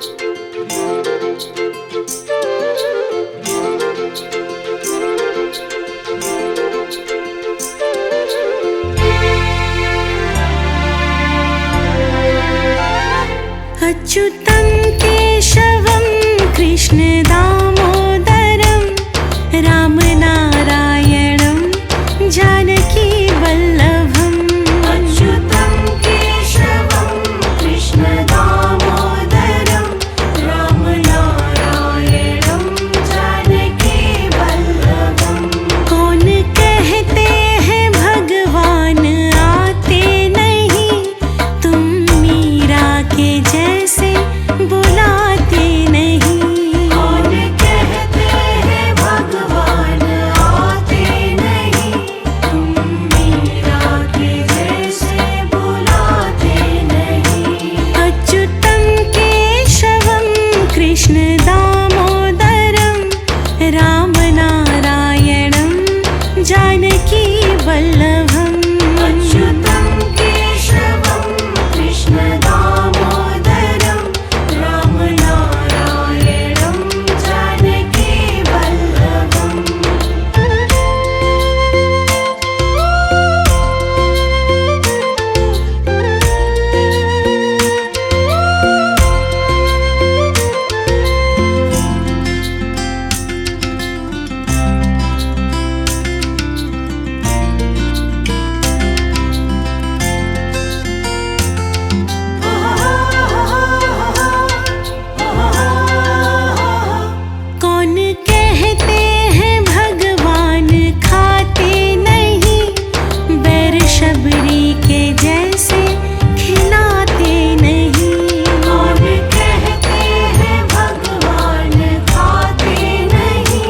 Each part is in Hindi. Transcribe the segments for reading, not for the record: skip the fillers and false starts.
अच्युतं केशवं कृष्ण दामोदरं रामनारायणं जानकी वल्लभम्। अच्युतं केशवं कृष्ण दामोदरं रामनारायणं जानकी वल्लभम्। कौन कहते हैं भगवान आते नहीं, तुम मीरा के जैसे बुलाते नहीं। कौन कहते हैं भगवान आते नहीं, तुम मीरा के जैसे बुलाते नहीं। अच्युतं केशवं कृष्ण दामोदरं रामनारायणं जानकी वल्लभम्। अच्युतं केशवं कृष्ण दामोदरं रामनारायणं जानकी वल्लभम्। कौन कहते हैं भगवान खाते नहीं, बैर शबरी के जैसे खिलाते नहीं। कौन कहते हैं भगवान खाते नहीं,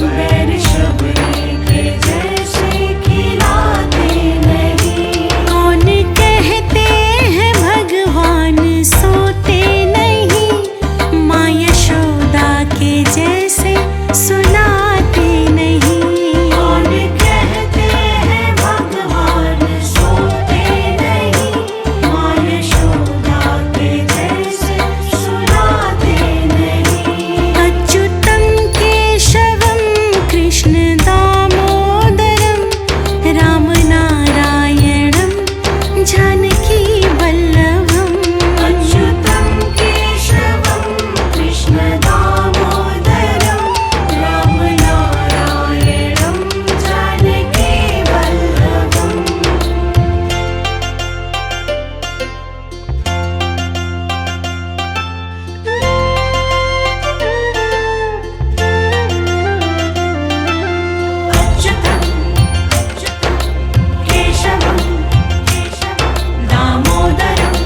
बैर शबरी के जैसे खिलाते नहीं। कौन कहते हैं भगवान सोते नहीं, माँ यशोदा के जैसे सुनाते नहीं। कौन कहते हैं भगवान सोते नहीं, माँ यशोदा के जैसे सुनाते नहीं। अच्युतं केशवं कृष्ण दामोदरं रामनारायणं जानकी वल्लभम्। अच्युतं केशवं कृष्ण दामोदरं रामनारायणं जानकी वल्लभम्। अच्युतं केशवं दामोदरं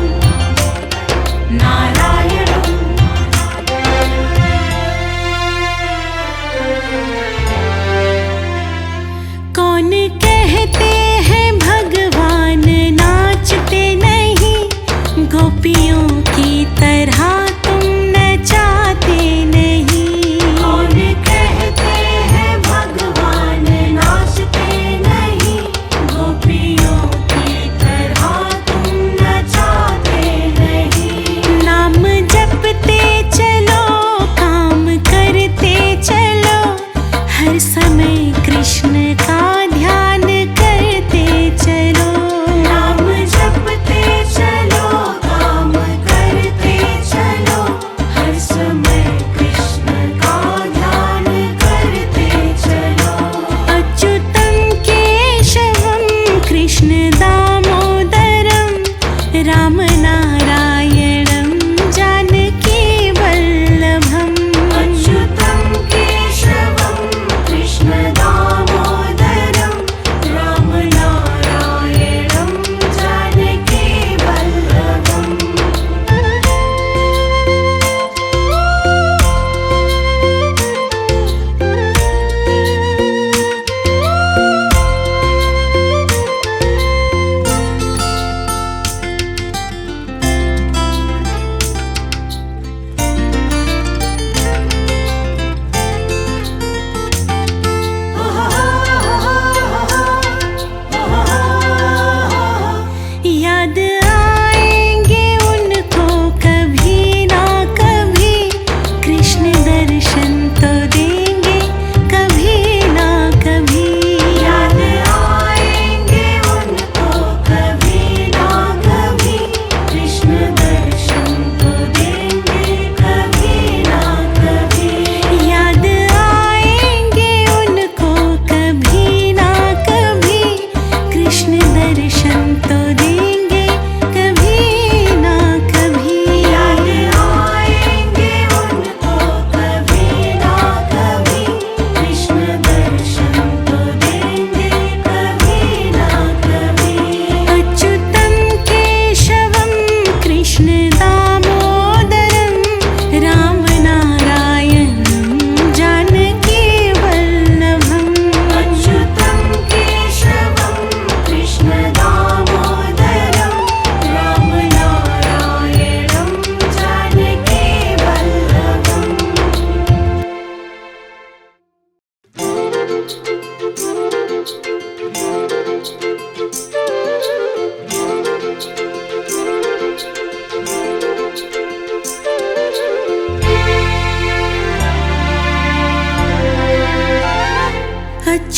नारायणं। कौन कहते हैं भगवान नाचते नहीं, गोपियों की तरह तुम नचाते नहीं। कौन कहते हैं भगवान नाचते नहीं, गोपियों की तरह तुम नचाते नहीं। नाम जपते चलो, काम करते चलो, हर समय कृष्ण का ध्यान करते चलो। नाम जपते चलो, काम करते चलो, हर समय कृष्ण का ध्यान करते चलो। अच्युतं केशवं कृष्ण दामोदरं रामनारायणं जानकी वल्लभम्। अच्युतं केशवं कृष्ण दामोदरं रामनारायणं जानकी वल्लभम्।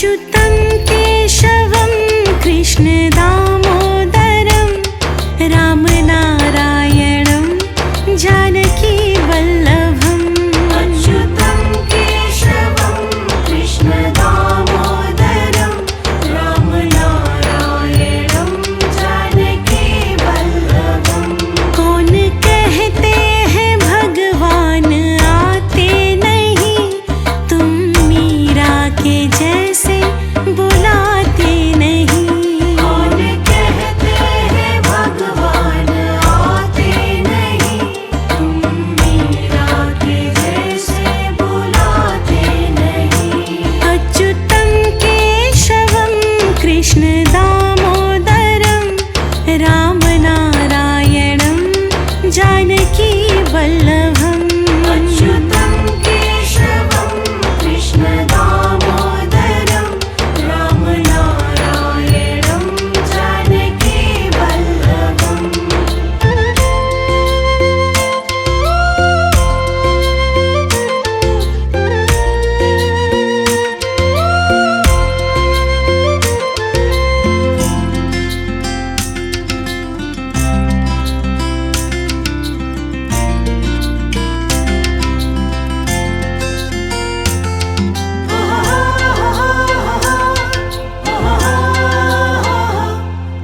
अच्युतं केशवं कृष्ण दामोदरं रामनारायणं जानकी वल्लभम् अच्युतं केशवं कृष्ण दामोदरं रामनारायणं जानकी वल्लभम् कौन कहते हैं भगवान आते नहीं, तुम मीरा के जैसे बुलाते नहीं। कौन कहते हैं भगवान आते नहीं, तुम मीरा के जैसे बुलाते नहीं। अच्युतं केशवं कृष्ण दामोदरं रामनारायणं जानकी वल्लभम् अच्युतं केशवं कृष्ण दामोदरं रामनारायणं जानकी वल्लभम्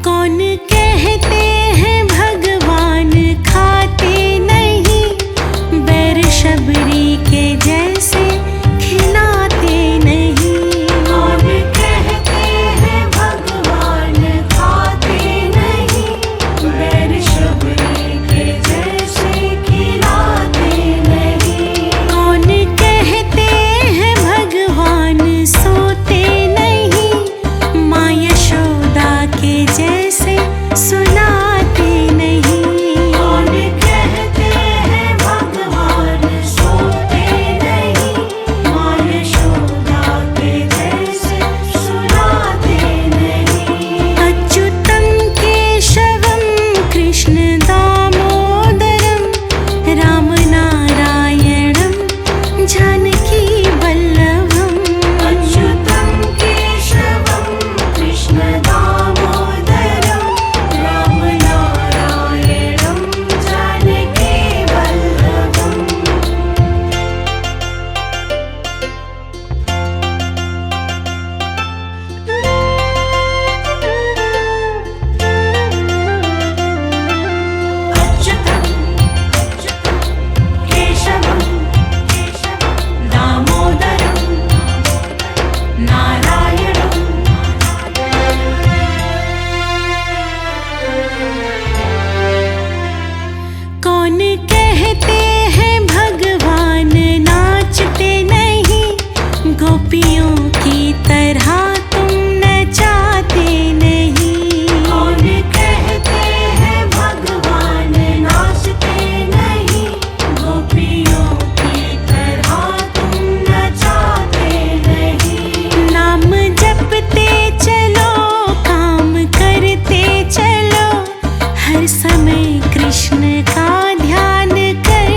कौन कहते हैं भगवान खाते नहीं, बैर शबरी के जैसे खिलाते नहीं। कौन कहते हैं भगवान खाते नहीं, बैर शबरी के जैसे खिलाते नहीं। कौन कहते हैं भगवान सोते नहीं, माँ यशोदा के जैसे सुनाते नहीं। कौन कहते हैं भगवान सोते नहीं, माँ यशोदा के जैसे सुनाते नहीं। अच्युतं केशवं कृष्ण दामोदरं रामनारायणं जानकी वल्लभम् अच्युतं केशवं कृष्ण दामोदरं रामनारायणं जानकी वल्लभम् अच्युतं केशवं दामोदरं नारायणं कौन कहते हैं भगवान नाचते नहीं, गोपियों की तरह तुम नचाते नहीं। कौन कहते हैं भगवान नाचते नहीं, गोपियों की तरह तुम नचाते नहीं। नाम जपते चलो, काम करते चलो, हर समय कृष्ण का ध्यान करते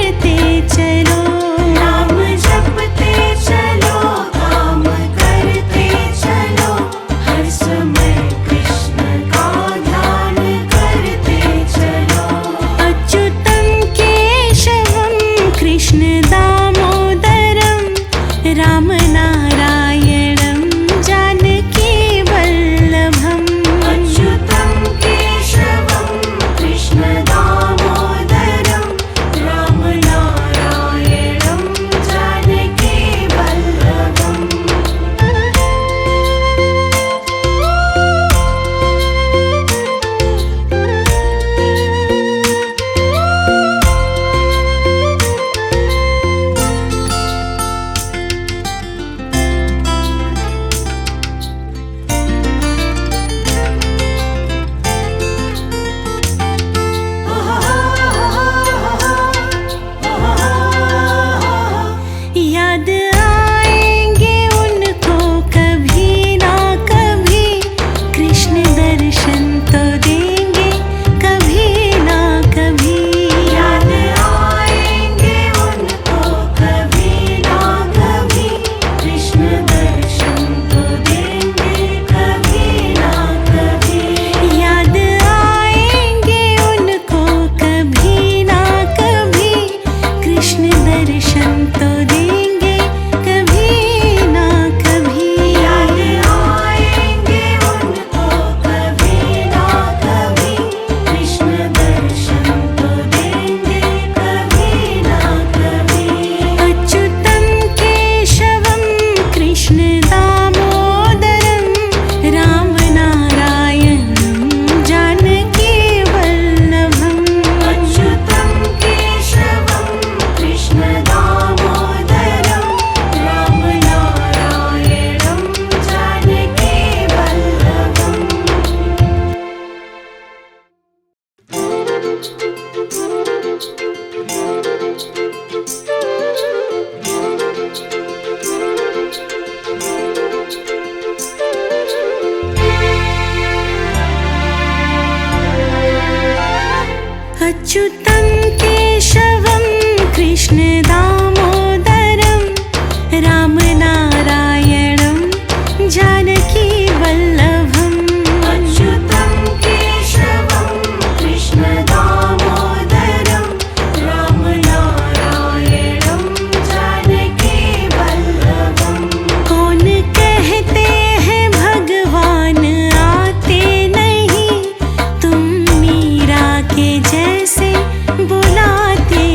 अच्युतं केशवं कृष्ण दामोदरं रामनारायणं जानकी वल्लभम् अच्युतं केशवं कृष्ण दामोदरं रामनारायणं जानकी वल्लभम्। कौन कहते हैं भगवान आते नहीं, तुम मीरा के जैसे बुलाते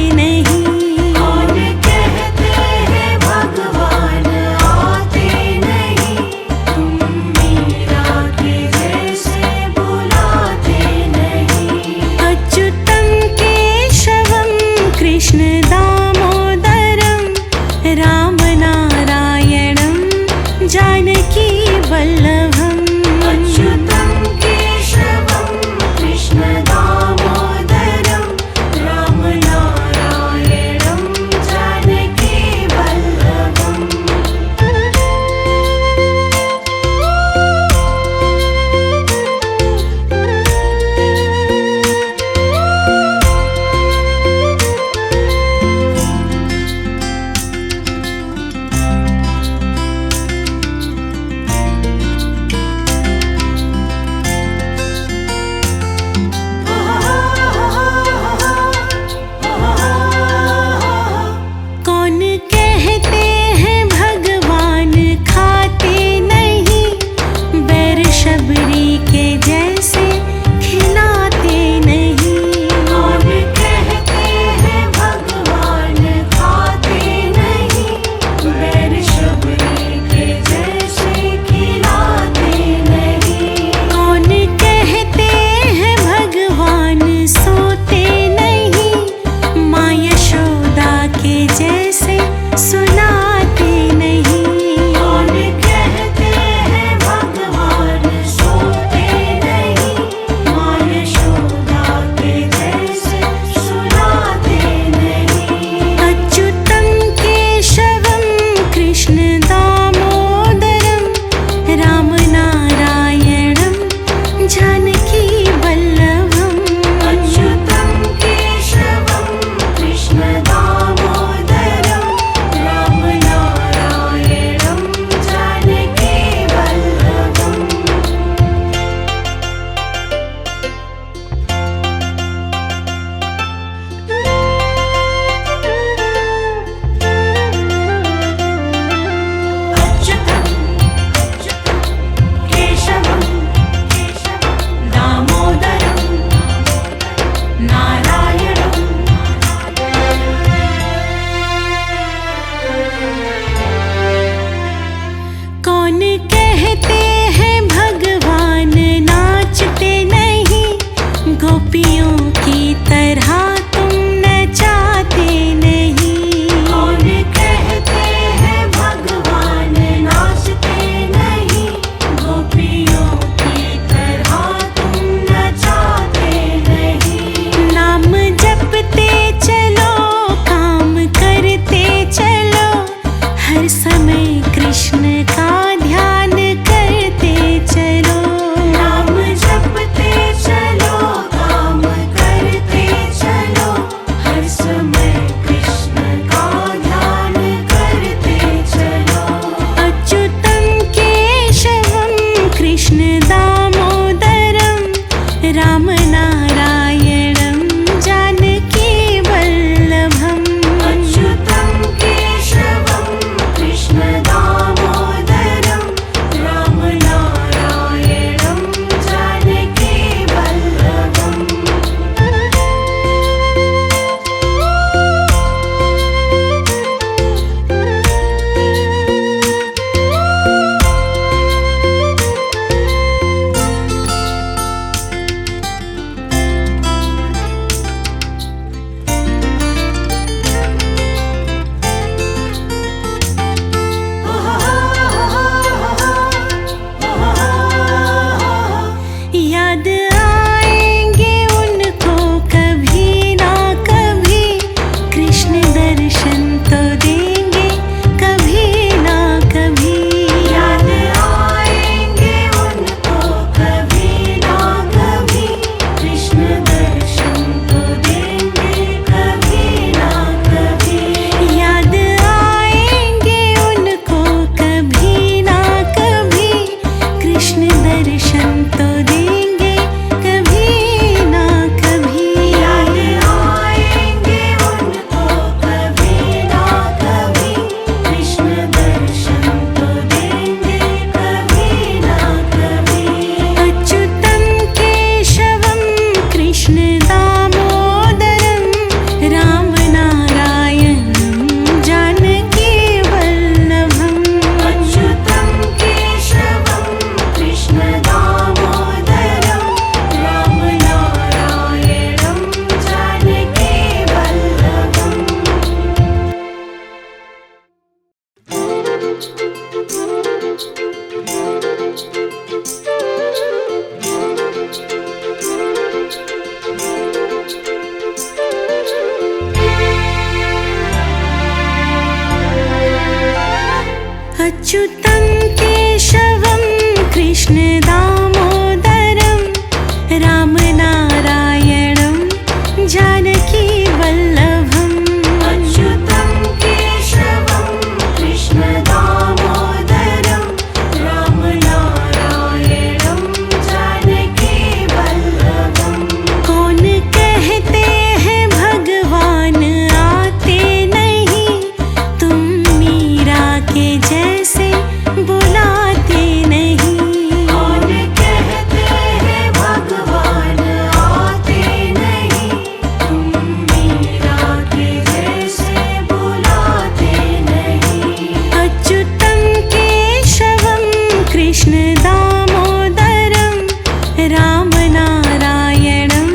अच्युतं केशवं कृष्ण दामोदरं रामनारायणं जानकी वल्लभम् अच्युतं केशवं कृष्ण दामोदरं रामनारायणं जानकी वल्लभम् कौन कहते हैं भगवान आते नहीं, तुम मीरा के जैसे बुलाते नहीं। कौन कहते हैं भगवान आते नहीं, तुम मीरा के जैसे बुलाते नहीं। अच्युतं केशवं कृष्ण दामोदरं रामनारायणं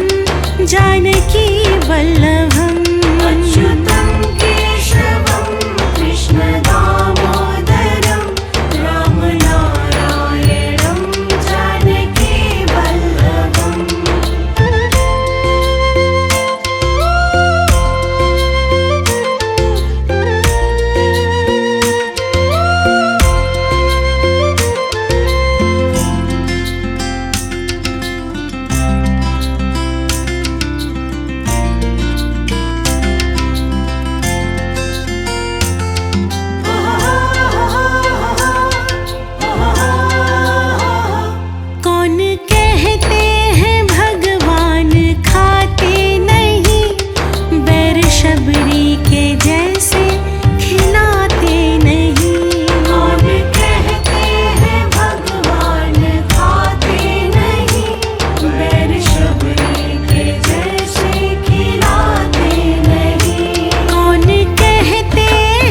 जानकी वल्लभम् अच्युतं केशवं कृष्ण दामोदरं रामनारायणं जानकी वल्लभम् कौन कहते हैं भगवान खाते नहीं, बैर शबरी के जैसे खिलाते नहीं। कौन कहते हैं भगवान खाते नहीं, बैर शबरी के जैसे खिलाते नहीं। कौन कहते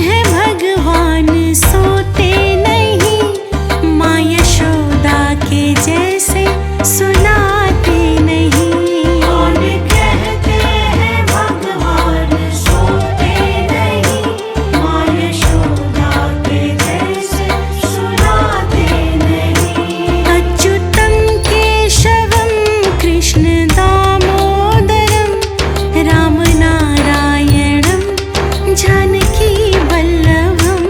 हैं भगवान सोते नहीं, माँ यशोदा के जैसे सुनाते नहीं। कौन कहते हैं भगवान सोते नहीं, माँ यशोदा के जैसे सुनाते नहीं। अच्युतं केशवं कृष्ण दामोदरं रामनारायणं जानकी वल्लभम्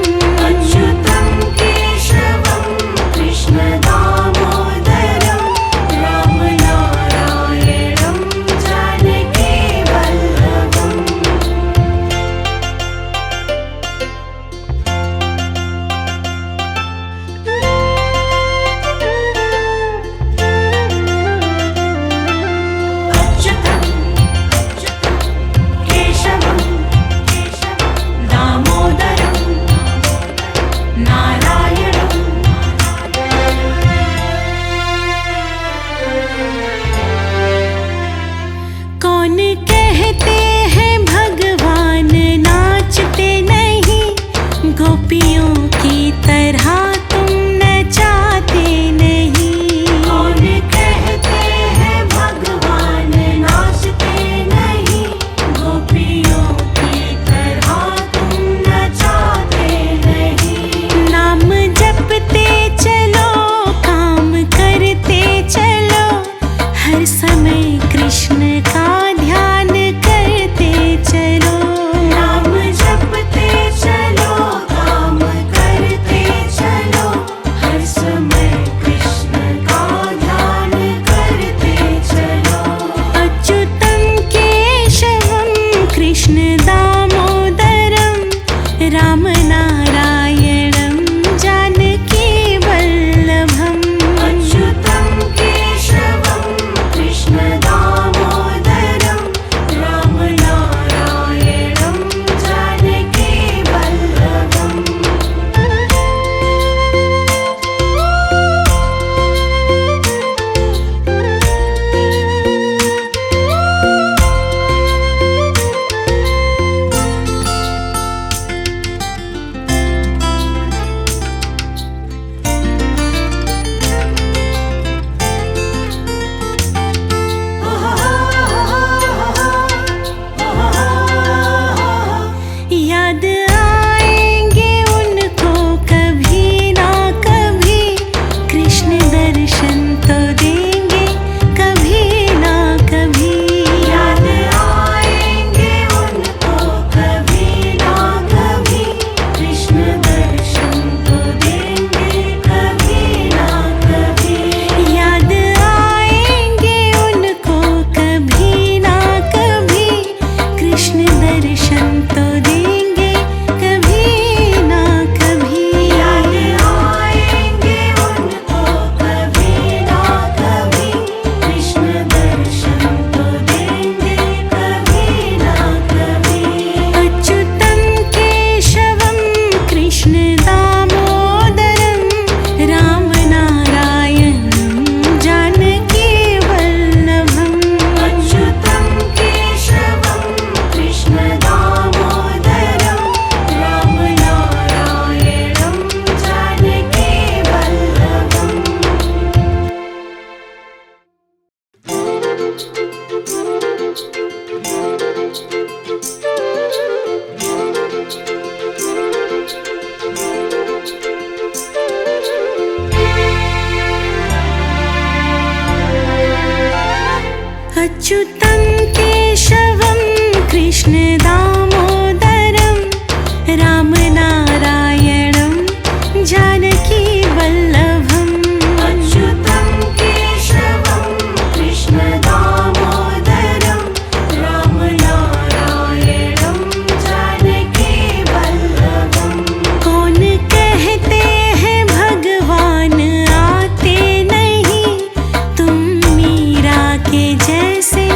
अच्युतं केशवं कृष्ण दामोदरं रामनारायणं जानकी वल्लभम् अच्युतं केशवं दामोदरं नारायणं कौन कहते हैं भगवान नाचते नहीं, गोपियों की तरह तुम नचाते नहीं। कौन कहते हैं भगवान नाचते नहीं, गोपियों की तरह तुम नचाते नहीं। नाम जपते चलो, काम करते चलो, हर समय कृष्ण का ध्यान करते चलो। नाम जपते चलो, काम करते चलो, हर समय कृष्ण का ध्यान करते चलो। अच्युतं केशवं कृष्ण दामोदरं रामनारायणं जानकी वल्लभम् अच्युतं केशवं कृष्ण दामोदरं रामनारायणं जानकी वल्लभम् कृष्ण दर्शन तो देंगे कभी ना कभी। याद आएंगे उनको कभी ना कभी, कृष्ण दर्शन तो देंगे कभी ना कभी। अच्युतं केशवं कृष्ण दामोदरं रामनारायणं जानकी वल्लभम्। अच्युतं केशवं कृष्ण दामोदरं रामनारायणं जानकी वल्लभम्। अच्युतं केशवं कृष्ण दामोदरं रामनारायणं जानकी वल्लभम्। अच्युतं केशवं कृष्ण दामोदरं रामनारायणं जानकी वल्लभम्। कौन कहते हैं भगवान आते नहीं, तुम मीरा के जैसे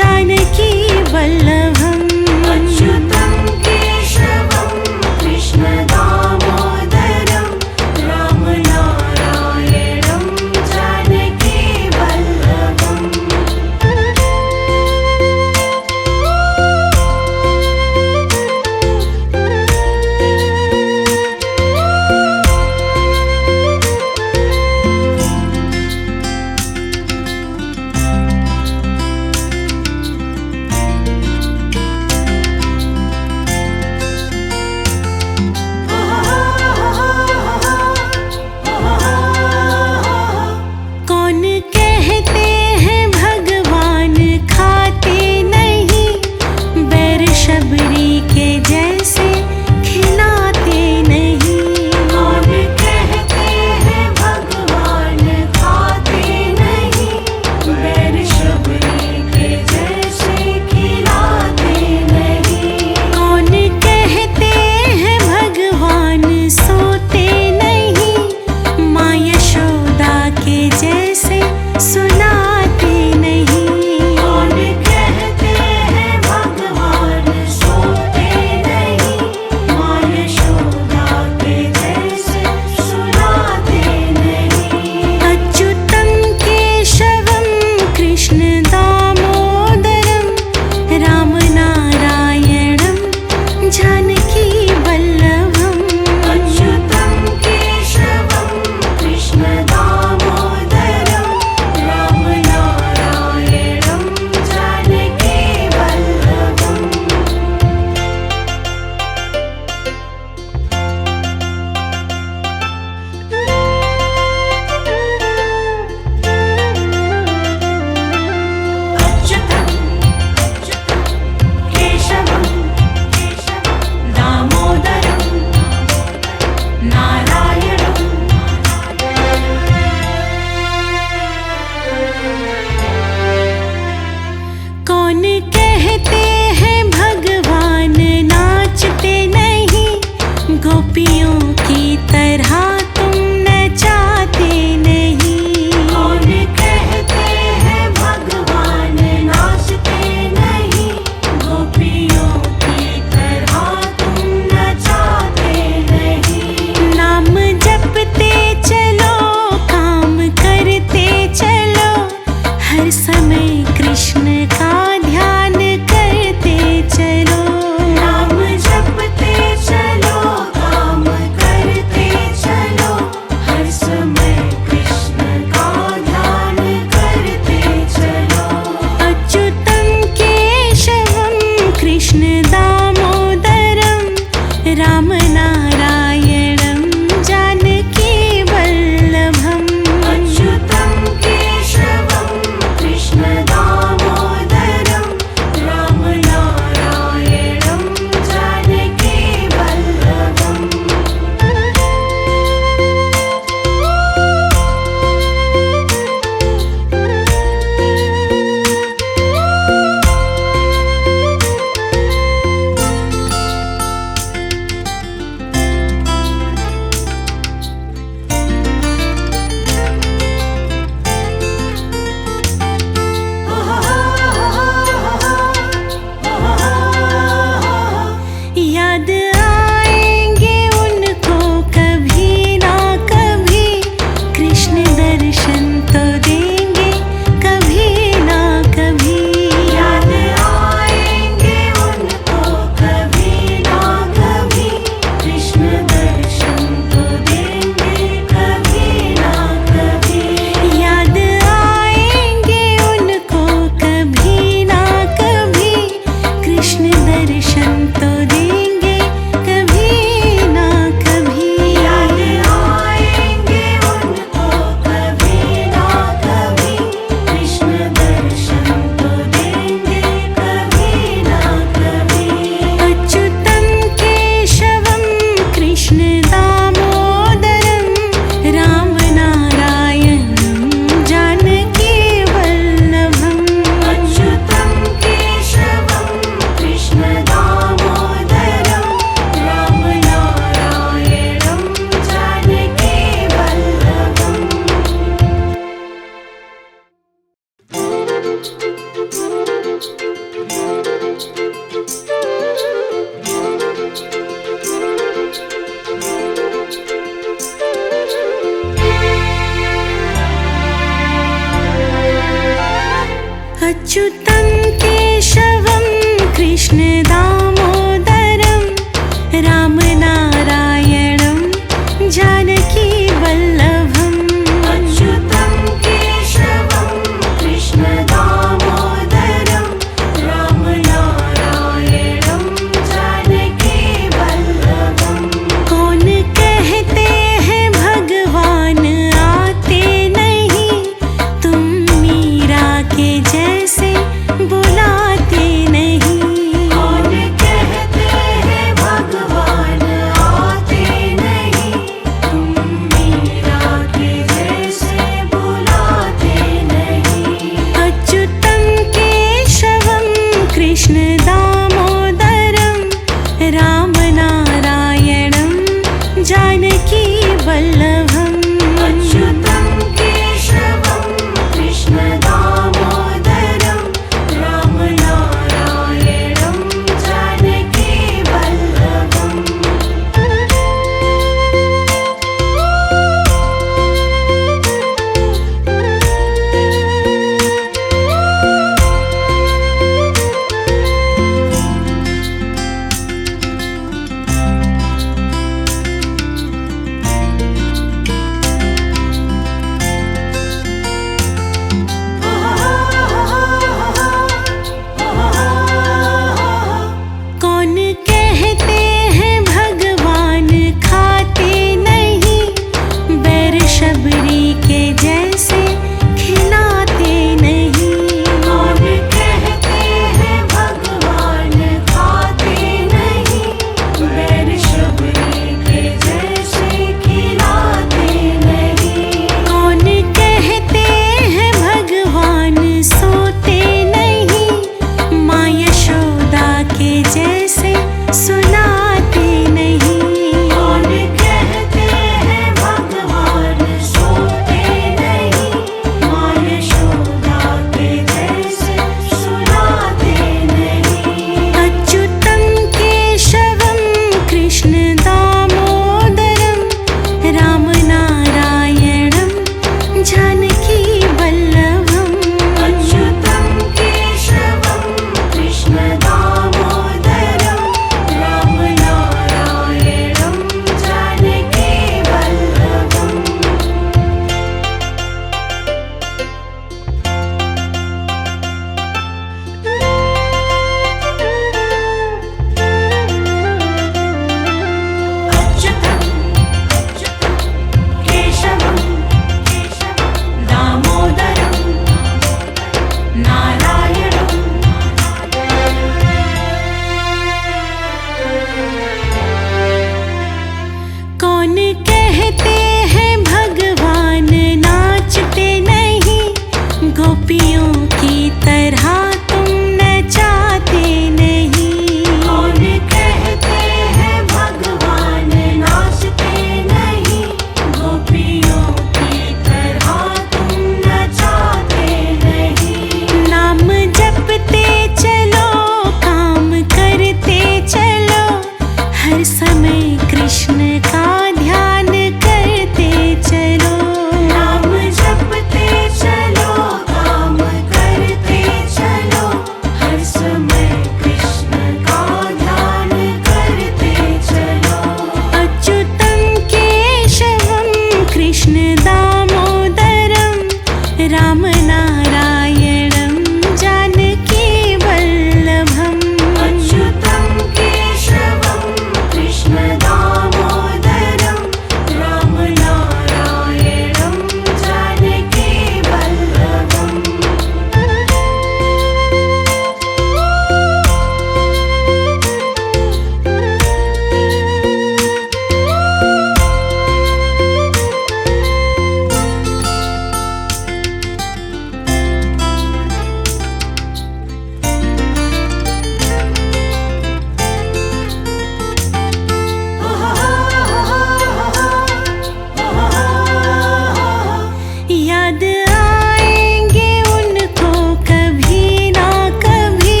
याद आएंगे उनको कभी ना कभी,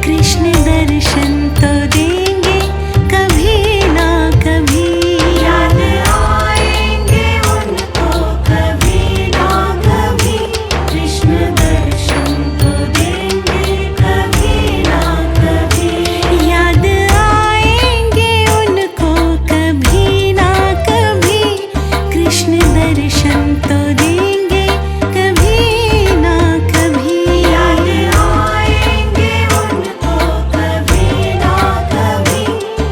कृष्ण दर्शन तो देंगे कभी ना कभी। याद आएंगे उनको कभी ना कभी, कृष्ण दर्शन तो देंगे कभी ना कभी। याद आएंगे उनको कभी ना कभी, कृष्ण दर्शन तो देंगे कभी ना कभी। याद आएंगे उनको कभी ना कभी,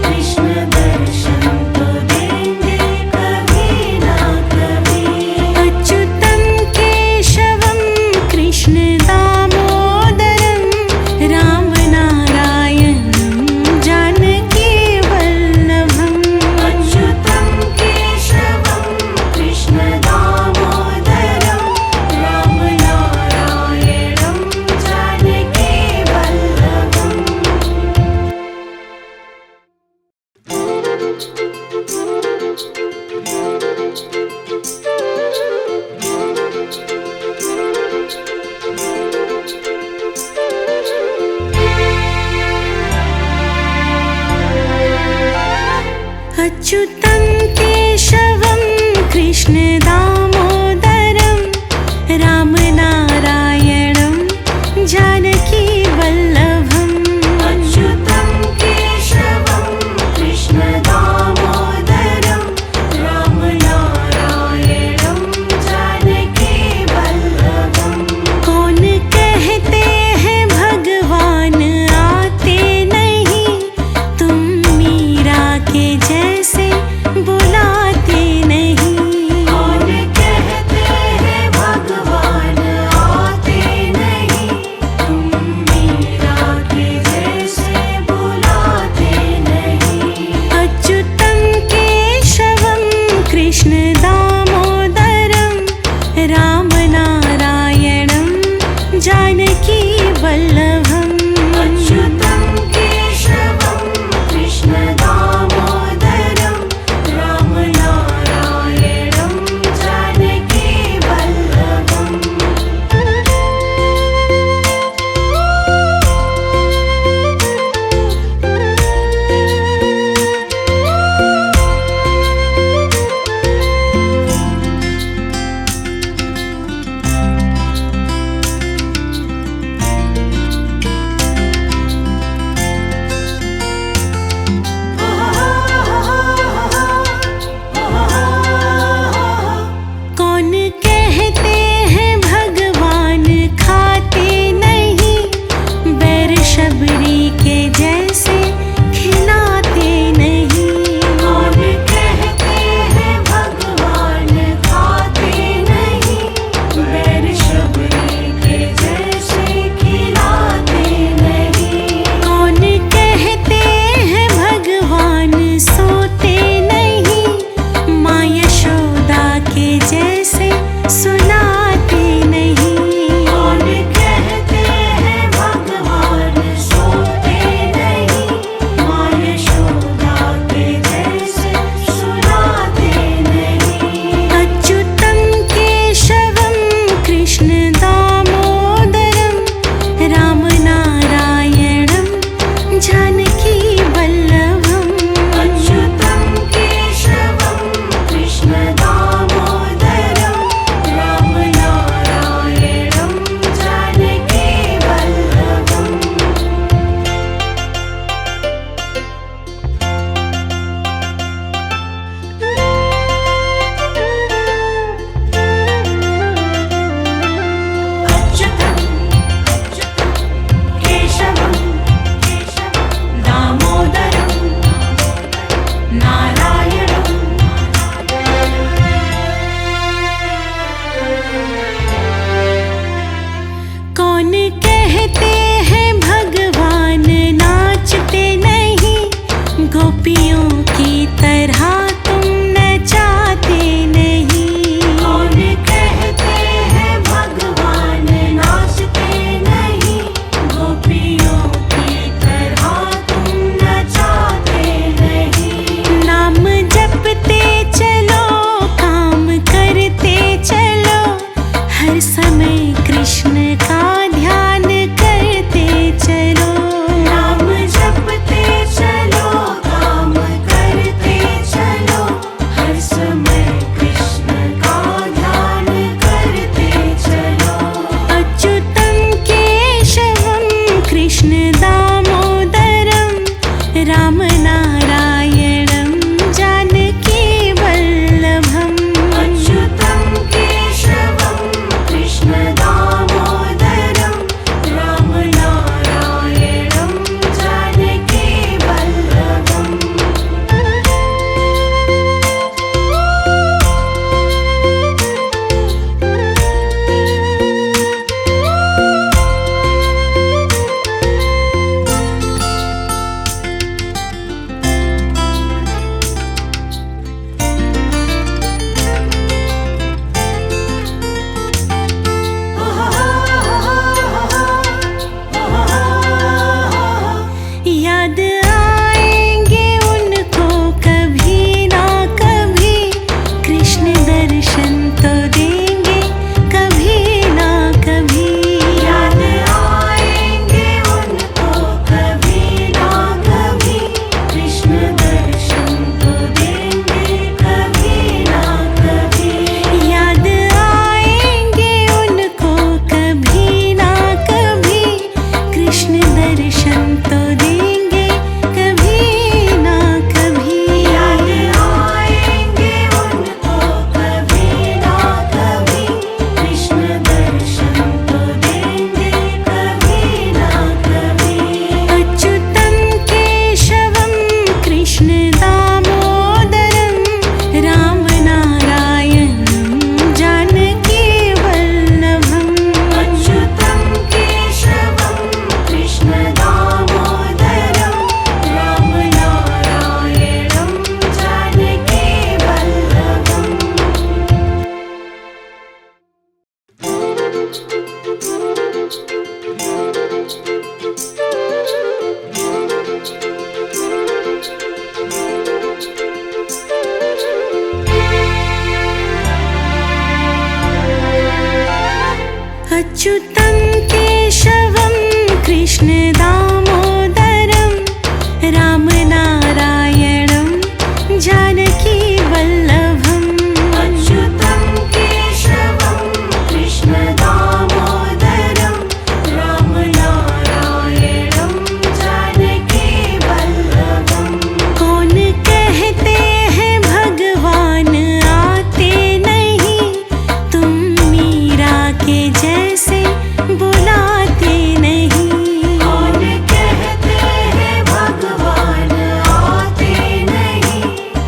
कृष्ण दर्शन तो देंगे कभी ना कभी। अच्युतं केशवं कृष्ण दामोदरं, राम नारायणं जानकी वल्लभम्। अच्युतं केशवं कृष्ण दामोदरं, राम नारायणं जानकी वल्लभम्। अच्युतं केशवं कृष्ण दामोदरं, राम नारायणं जानकी वल्लभम्। अच्युतं केशवं कृष्ण दामोदरं, राम नारायणं जानकी वल्लभम्। कौन कहते हैं भगवान आते नहीं, तुम मीरा के जैसे बुलाते नहीं। कौन कहते हैं भगवान आते नहीं, तुम मीरा के जैसे बुलाते नहीं। अच्युतं केशवं कृष्ण दामोदरं, राम नारायणं जानकी वल्लभम्। अच्युतं केशवं कृष्ण दामोदरं, राम नारायणं जानकी वल्लभम्। अच्युतं केशवं कृष्ण दामोदरं रामनारायणं जानकी वल्लभम् अच्युतं केशवं कृष्ण दामोदरं रामनारायणं जानकी वल्लभम्। कौन कहते हैं भगवान आते नहीं, तुम मीरा के जैसे बुलाते नहीं। कौन कहते हैं भगवान आते नहीं,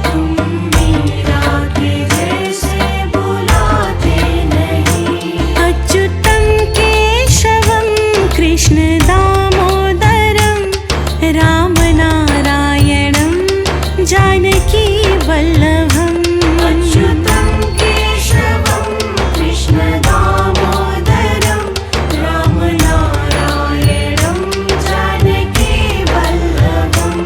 तुम मीरा के जैसे बुलाते नहीं। अच्युतं केशवं कृष्ण दामोदरं रामनारायणं जानकी वल्लभम् अच्युतं केशवं कृष्ण दामोदरं रामनारायणं जानकी वल्लभम्।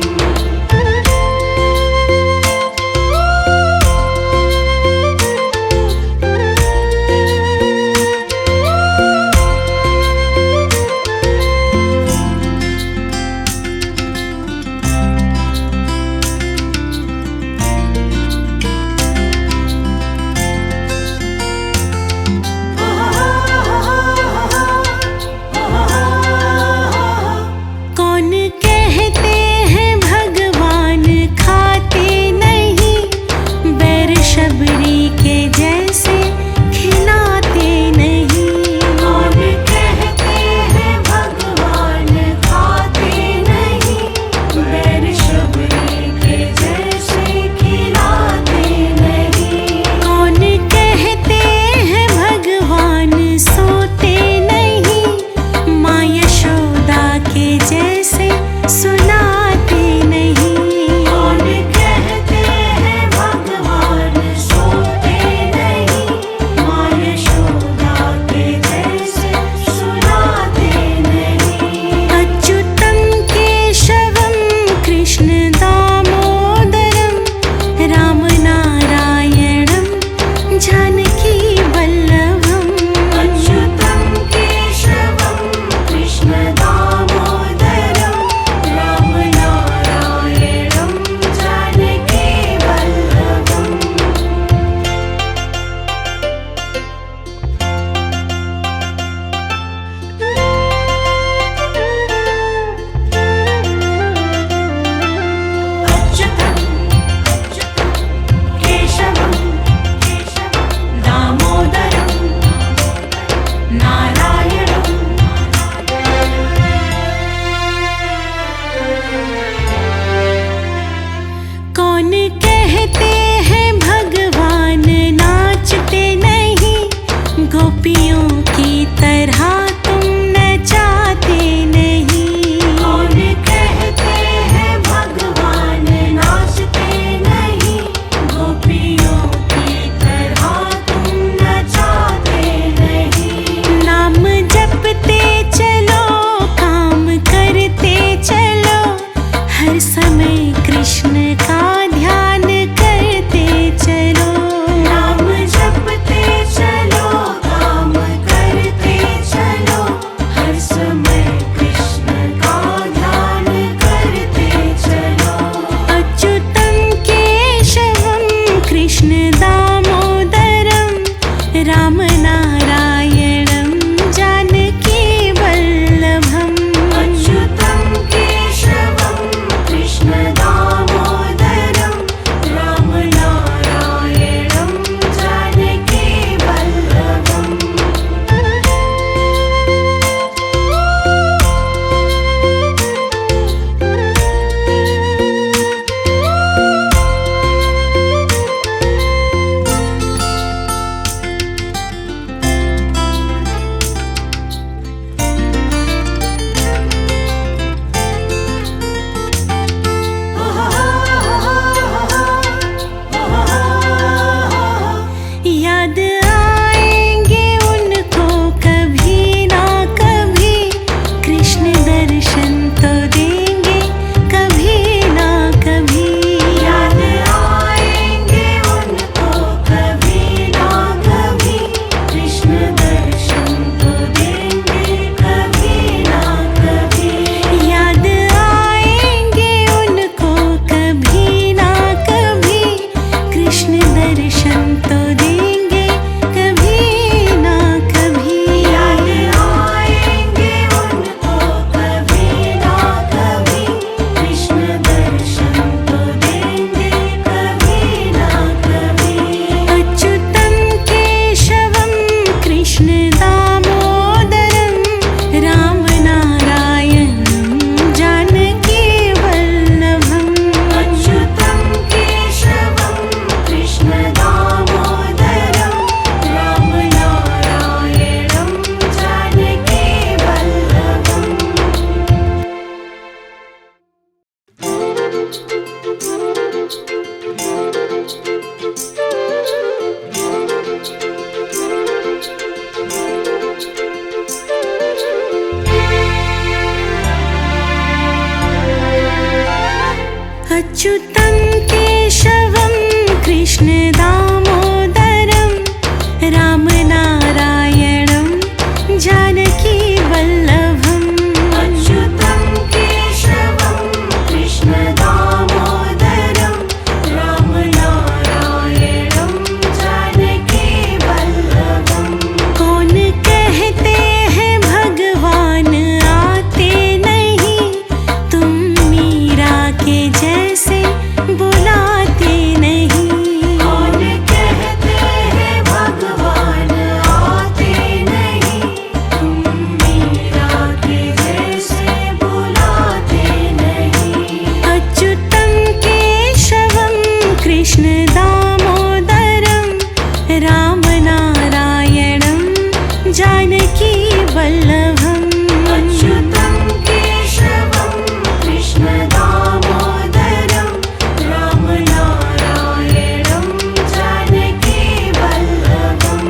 कौन कहते हैं भगवान खाते नहीं, बैर शबरी के जैसे खिलाते नहीं। कौन कहते हैं भगवान खाते नहीं, बैर शबरी के जैसे खिलाते नहीं। कौन कहते हैं भगवान सोते नहीं, माँ यशोदा के जैसे सुनाते नहीं। कौन कहते हैं भगवान सोते नहीं, माँ यशोदा के जैसे सुनाते नहीं। अच्युतं केशवं कृष्ण दामोदरं रामनारायणं जानकी वल्लभम् अच्युतं केशवं कृष्ण दामोदरं रामनारायणं जानकी वल्लभम्। अच्युतं केशवं दामोदरं नारायणं कौन कहते हैं भगवान नाचते नहीं, गोपियों की तरह तुम नचाते नहीं। कौन कहते हैं भगवान नाचते नहीं, गोपियों की तरह तुम नचाते नहीं। नाम जपते चलो, काम करते चलो, हर समय कृष्ण का ध्यान करते चलो। नाम जपते चलो, काम करते चलो, वल्लभम् अच्युतं केशवं कृष्ण दामोदरं रामनारायणं जानकी वल्लभम्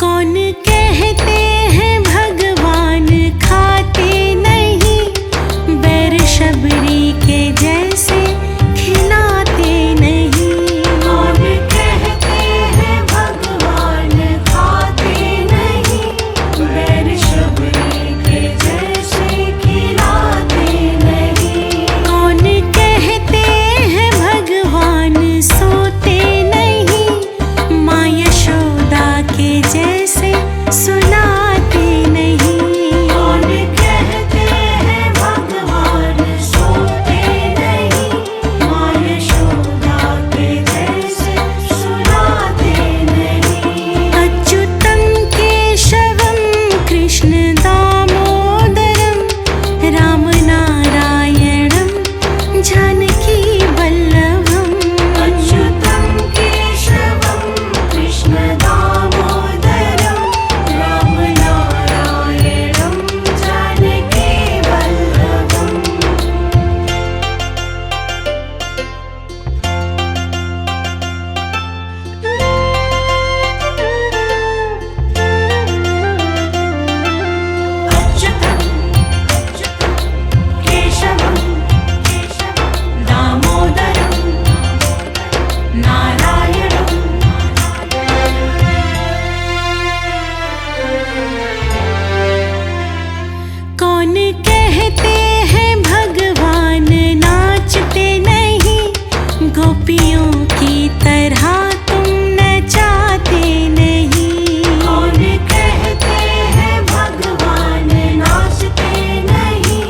कौन कहते हैं भगवान खाते नहीं, बैर शबरी के जैसे खिलाते नहीं। कौन कहते हैं भगवान खाते नहीं, बैर शबरी के जैसे खिलाते नहीं। कौन कहते हैं भगवान सोते नहीं, माँ यशोदा के जैसे सुलाते नहीं। कौन कहते हैं भगवान सोते नहीं, माँ यशोदा के जैसे सुलाते नहीं। अच्युतं केशवं कृष्ण दामोदरं रामनारायणं जानकी वल्लभम् अच्युतं केशवं कृष्ण दामोदरं रामनारायणं जानकी वल्लभम् अच्युतं केशवं दामोदरं नारायणं कौन कहते हैं भगवान नाचते नहीं, गोपियों की तरह तुम नचाते नहीं। कौन कहते हैं भगवान नाचते नहीं,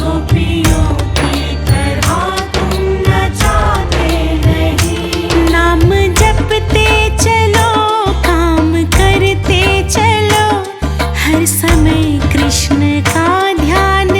गोपियों की तरह तुम नचाते नहीं। नाम जपते चलो, काम करते चलो, हर समय कृष्ण का ध्यान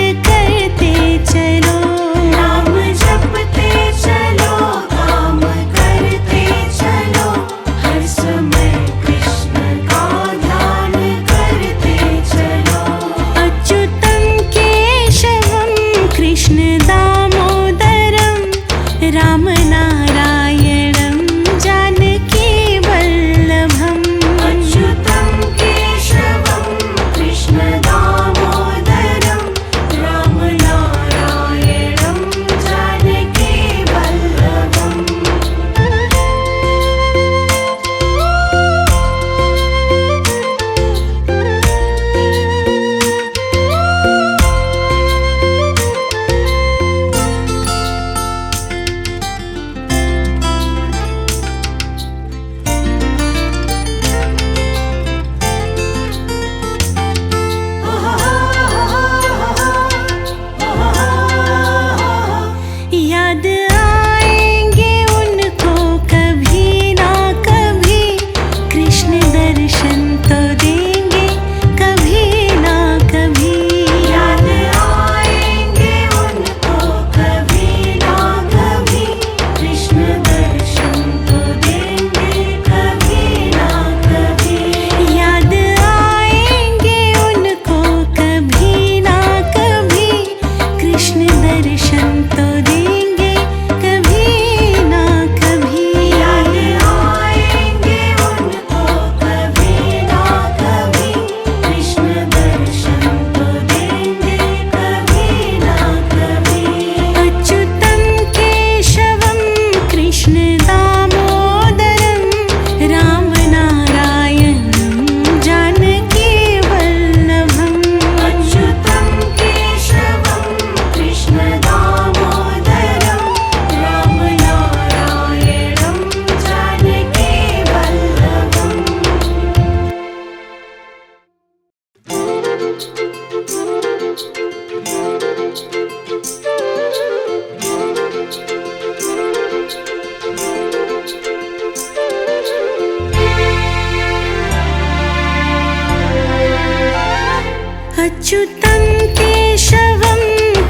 केशवं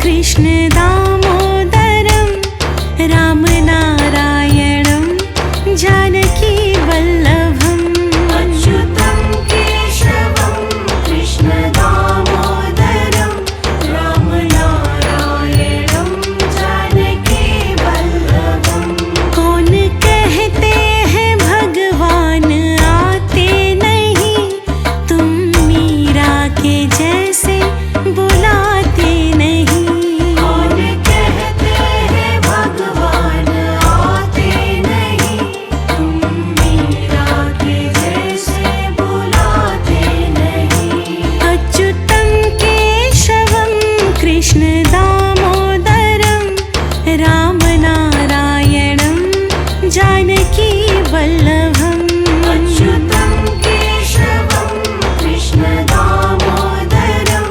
कृष्ण दामोदरं रामनारायणं जानकी वल्लभम् अच्युतं केशवं कृष्ण दामोदरं रामनारायणं जानकी वल्लभम् कौन कहते हैं भगवान आते नहीं, तुम मीरा के जैसे बुलाते नहीं। कौन कहते हैं भगवान आते नहीं, तुम मीरा के जैसे बुलाते नहीं। अच्युतं केशवं कृष्ण दामोदरं रामनारायणं जानकी वल्लभम् अच्युतं केशवं कृष्ण दामोदरं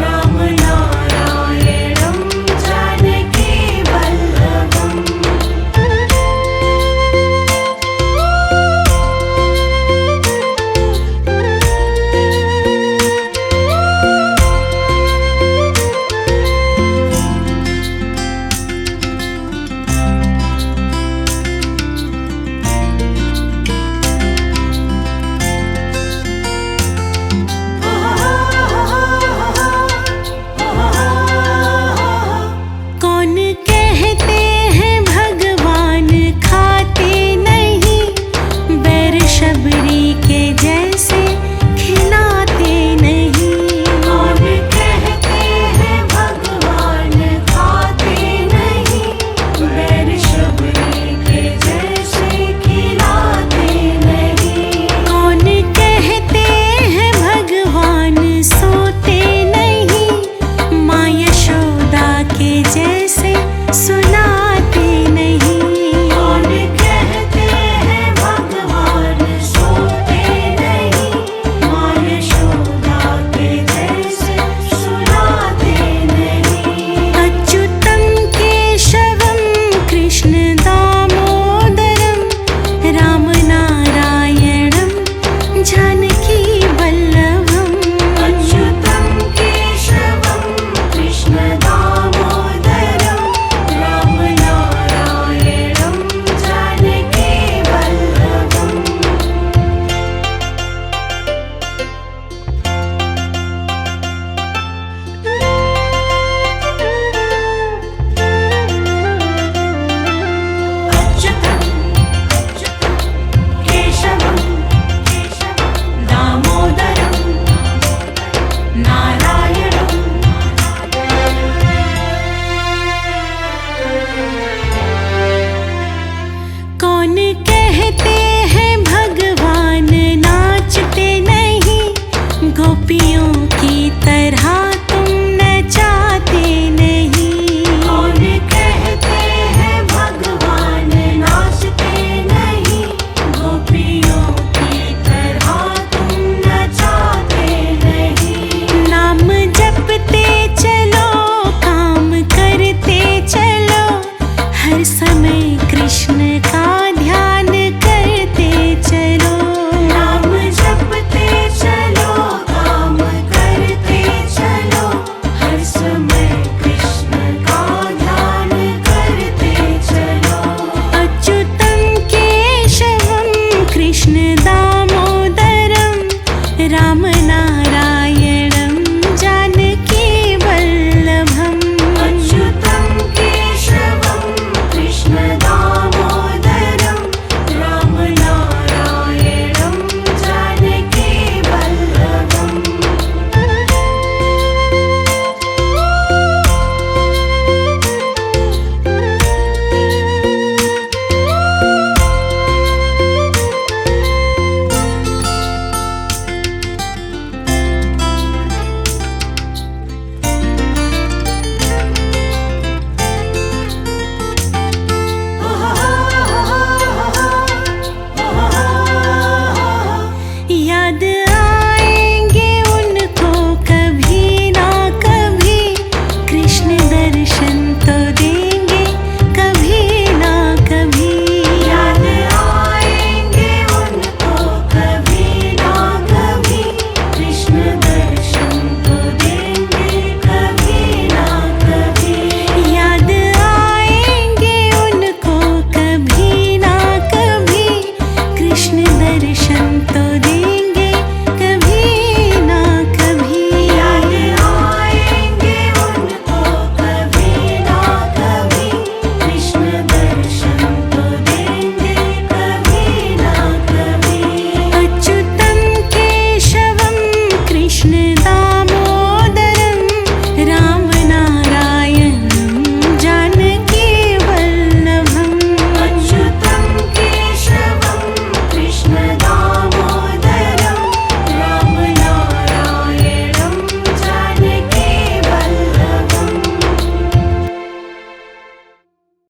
रामनारायणं जानकी वल्लभम् कौन कहते हैं भगवान खाते नहीं, बैर शबरी के जैसे खिलाते नहीं। कौन कहते हैं भगवान खाते नहीं, बैर शबरी के जैसे खिलाते नहीं। कौन कहते हैं भगवान सोते नहीं, माँ यशोदा के जैसे सुलाते नहीं। कौन कहते हैं भगवान सोते नहीं, माँ यशोदा के जैसे सुलाते नहीं। अच्युतं केशवं कृष्ण दामोदरं रामनारायणं जानकी वल्लभम् अच्युतं केशवं कृष्ण दामोदरं रामनारायणं जानकी वल्लभम् अच्युतं केशवं दामोदरं नारायणं कौन कहते हैं भगवान नाचते नहीं, गोपियों की तरह तुम नचाते नहीं। कौन कहते हैं भगवान नाचते नहीं, गोपियों की तरह तुम नचाते नहीं। नाम जपते चलो, काम करते चलो, हर समय कृष्ण का ध्यान करते चलो। नाम जपते चलो, काम करते चलो, हर समय